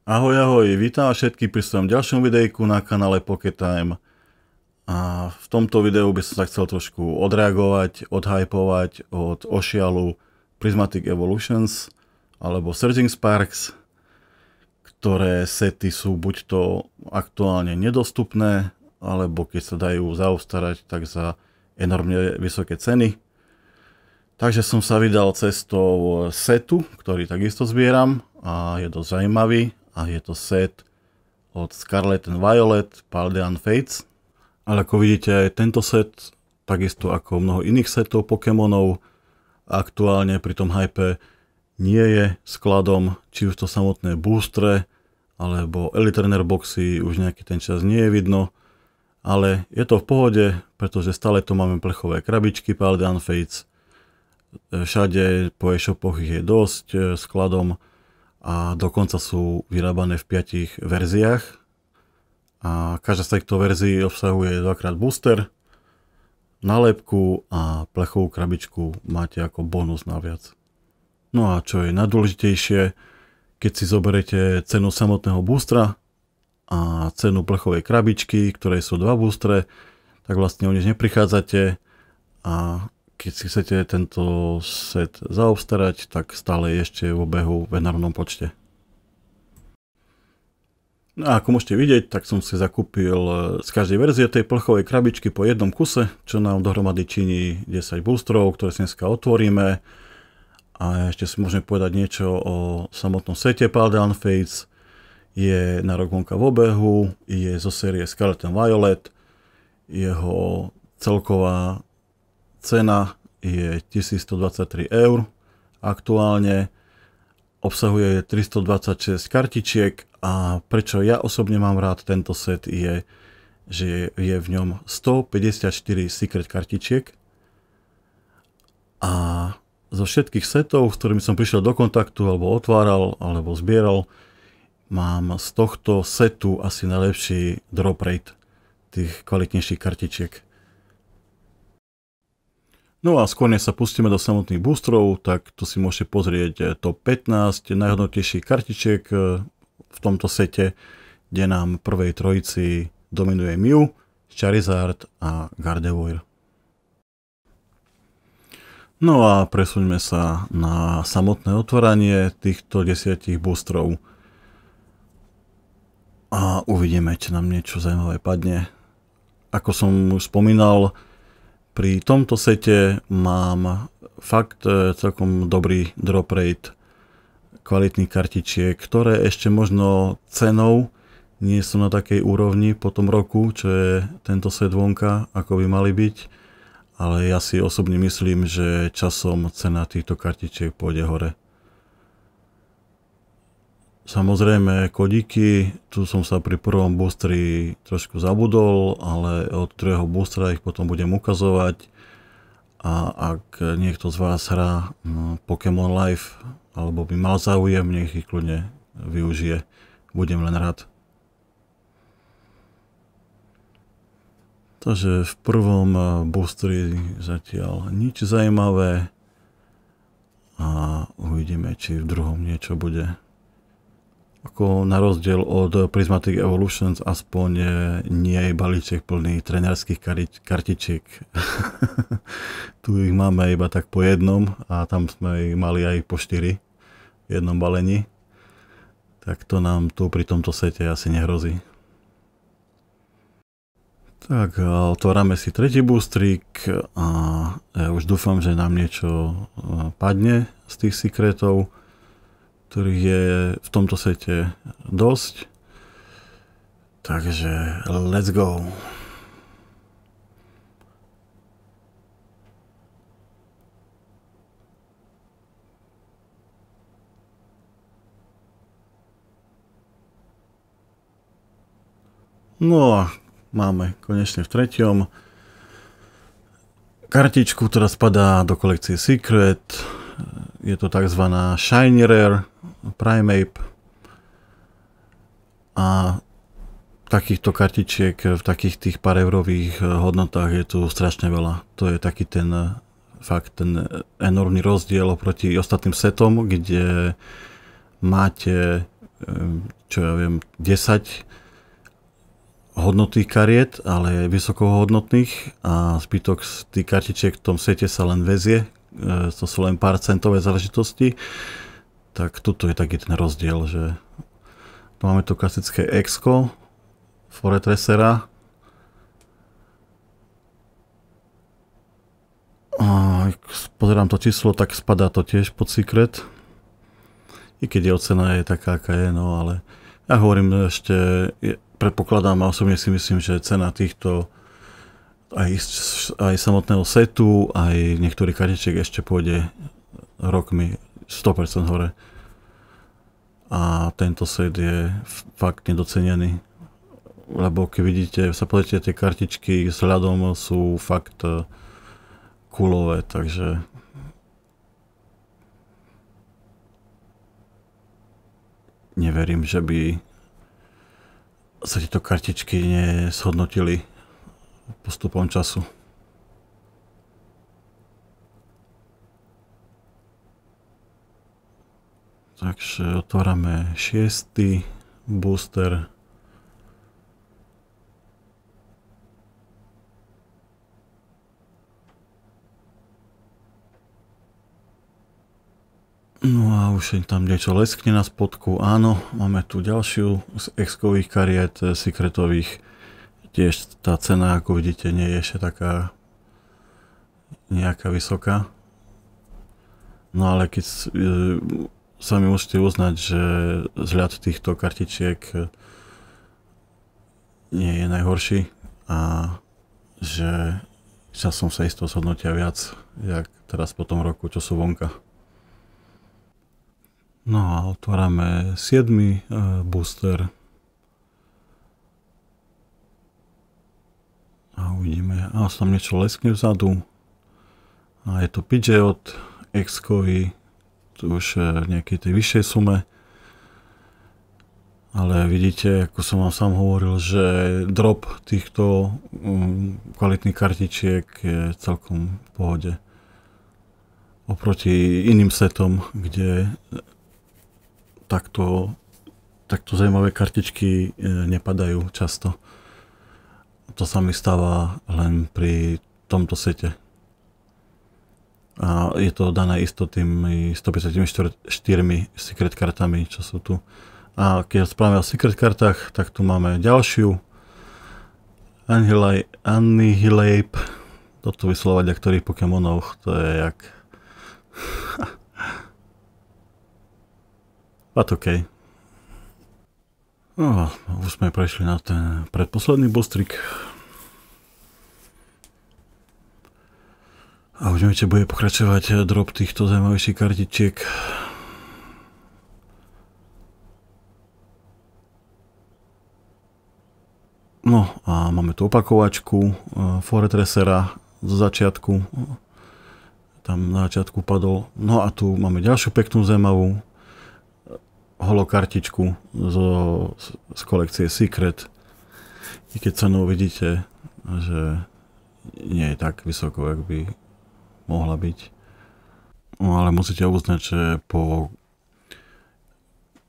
Ahoj, ahoj, vítam všetkých pri svojom ďalšom videjku na kanále Poketime. A v tomto videu by som sa chcel trošku odreagovať, odhypovať od ošialu Prismatic Evolutions alebo Surging Sparks, ktoré sety sú buď to aktuálne nedostupné, alebo keď sa dajú zaobstarať, tak za enormne vysoké ceny. Takže som sa vydal cestou setu, ktorý takisto zbieram a je dosť zaujímavý. A je to set od Scarlet and Violet Paldean Fates. Ale ako vidíte, aj tento set, takisto ako mnoho iných setov Pokémonov, aktuálne pri tom hype nie je skladom, či už to samotné boostre, alebo Elite Trainer boxy, už nejaký ten čas nie je vidno. Ale je to v pohode, pretože stále tu máme plechové krabičky Paldean Fates. Všade po e-shopoch ich je dosť skladom. A dokonca sú vyrábané v 5 verziách. A každá z týchto verzií obsahuje dvakrát booster, nálepku a plechovú krabičku máte ako bonus naviac. No a čo je najdôležitejšie, keď si zoberete cenu samotného boostera a cenu plechovej krabičky, ktorej sú 2 boostre, tak vlastne o nič neprichádzate a keď si chcete tento set zaobstarať, tak stále je ešte v obehu v enormnom počte. No a ako môžete vidieť, tak som si zakúpil z každej verzie tej plechovej krabičky po jednom kuse, čo nám dohromady činí 10 boostrov, ktoré si dneska otvoríme. A ešte si môžeme povedať niečo o samotnom sete Paldean Fates. Je na rok vonka v obehu, je zo série Scarlet and Violet. Jeho celková cena je 1123 eur aktuálne, obsahuje 326 kartičiek a prečo ja osobne mám rád tento set je, že je v ňom 154 secret kartičiek a zo všetkých setov, s ktorými som prišiel do kontaktu alebo otváral alebo zbieral, mám z tohto setu asi najlepší drop rate tých kvalitnejších kartičiek. No a skôr než sa pustíme do samotných boostrov, tak tu si môžete pozrieť top 15 najhodnotnejších kartičiek v tomto sete, kde nám v prvej trojici dominuje Mew, Charizard a Gardevoir. No a presuňme sa na samotné otváranie týchto 10 boostrov a uvidíme, či nám niečo zaujímavé padne. Ako som už spomínal, pri tomto sete mám fakt celkom dobrý drop rate kvalitných kartičiek, ktoré ešte možno cenou nie sú na takej úrovni po tom roku, čo je tento set vonka, ako by mali byť. Ale ja si osobne myslím, že časom cena týchto kartičiek pôjde hore. Samozrejme kodíky, tu som sa pri prvom boosteri trošku zabudol, ale od druhého boostera ich potom budem ukazovať. A ak niekto z vás hrá Pokémon Live, alebo by mal záujem, nech ich kľudne využije. Budem len rád. Takže v prvom boosteri zatiaľ nič zaujímavé. A uvidíme, či v druhom niečo bude. Ako na rozdiel od Prismatic Evolutions aspoň nie je balíček plný trénerských kartičiek. Tu ich máme iba tak po jednom a tam sme ich mali aj po 4 v jednom balení. Tak to nám tu pri tomto sete asi nehrozí. Tak otvárame si tretí boostrík a ja už dúfam, že nám niečo padne z tých secretov, ktorých je v tomto sete dosť. Takže let's go. No a máme konečne v treťom kartičku, ktorá spadá do kolekcie Secret. Je to tzv. Shiny Rare Primeape a takýchto kartičiek v takých tých pár eurových hodnotách je tu strašne veľa. To je taký ten fakt ten enormný rozdiel oproti ostatným setom, kde máte čo ja viem, 10 hodnotných kariet, ale vysokohodnotných a zbytok z tých kartičiek v tom sete sa len vezie. To sú len pár centové záležitosti. Tak tuto je taký ten rozdiel, že tu máme to klasické Exco Foretracera. A pozerám to číslo, tak spadá to tiež pod Secret. I keď jeho cena je taká, aká je, no ale ja hovorím ešte, predpokladám a osobne si myslím, že cena týchto aj samotného setu, aj niektorých kartičiek ešte pôjde rokmi 100% hore. A tento set je fakt nedocenený. Lebo keď vidíte, sa pozrite, tie kartičky s ľadom sú fakt kulové, takže neverím, že by sa tieto kartičky neshodnotili postupom času. Takže otvárame 6. booster. No a už tam niečo leskne na spodku. Áno, máme tu ďalšiu z Exkových kariet, secretových. Tiež tá cena, ako vidíte, nie je ešte taká nejaká vysoká. No ale keď sami musíte uznať, že vzhľad týchto kartičiek nie je najhorší a že časom sa isto zhodnotia viac, jak teraz po tom roku, čo sú vonka. No a otvárame 7. booster. A uvidíme. A tam niečo leskne vzadu. A je to PJ od Excovi. Tu už v nejakej tej vyššej sume. Ale vidíte, ako som vám sám hovoril, že drop týchto kvalitných kartičiek je celkom v pohode. Oproti iným setom, kde takto zaujímavé kartičky nepadajú často. To sa mi stáva len pri tomto sete. A je to dané isto tými 154 secret kartami, čo sú tu. A keď správame o secret kartách, tak tu máme ďalšiu Annihilate. Toto vyslovať jak ktorých Pokémonov, to je jak... But OK. No, už sme prešli na ten predposledný boostrik. A už neviem, či bude pokračovať drop týchto zaujímavejších kartičiek. No a máme tu opakovačku Foretracera zo začiatku. Tam na začiatku padol. No a tu máme ďalšiu peknú zaujímavú holokartičku z kolekcie Secret. I keď cenu vidíte, že nie je tak vysoko, jak by mohla byť. No ale musíte uznať, že po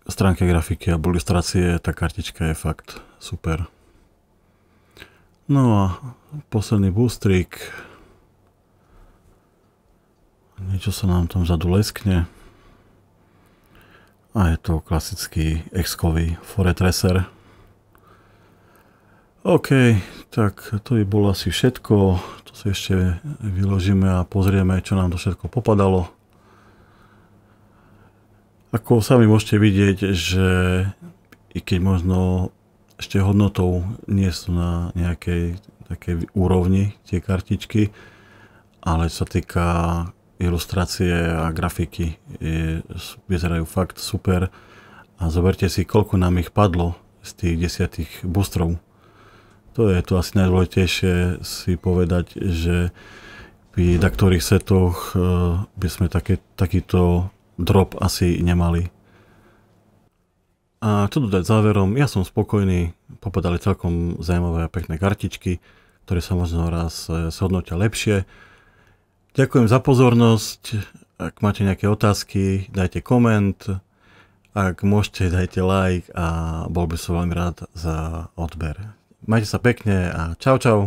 stránke grafiky a ilustrácie tá kartička je fakt super. No a posledný boostrik. Niečo sa nám tam vzadu leskne. A je to klasický Exkový Foretracer. OK, tak to by bolo asi všetko. To si ešte vyložíme a pozrieme, čo nám to všetko popadalo. Ako sami môžete vidieť, že i keď možno ešte hodnotou nie sú na nejakej takej úrovni tie kartičky, ale čo sa týka ilustrácie a grafiky vyzerajú fakt super a zoberte si, koľko nám ich padlo z tých 10 boostrov. To je to asi najdôležitejšie si povedať, že pri niektorých setoch by sme takýto drop asi nemali. A čo dodať záverom, ja som spokojný, popadali celkom zaujímavé a pekné kartičky, ktoré sa možno raz zhodnotia lepšie. Ďakujem za pozornosť, ak máte nejaké otázky, dajte koment Ak môžete, dajte like a bol by som veľmi rád za odber. Majte sa pekne a čau čau.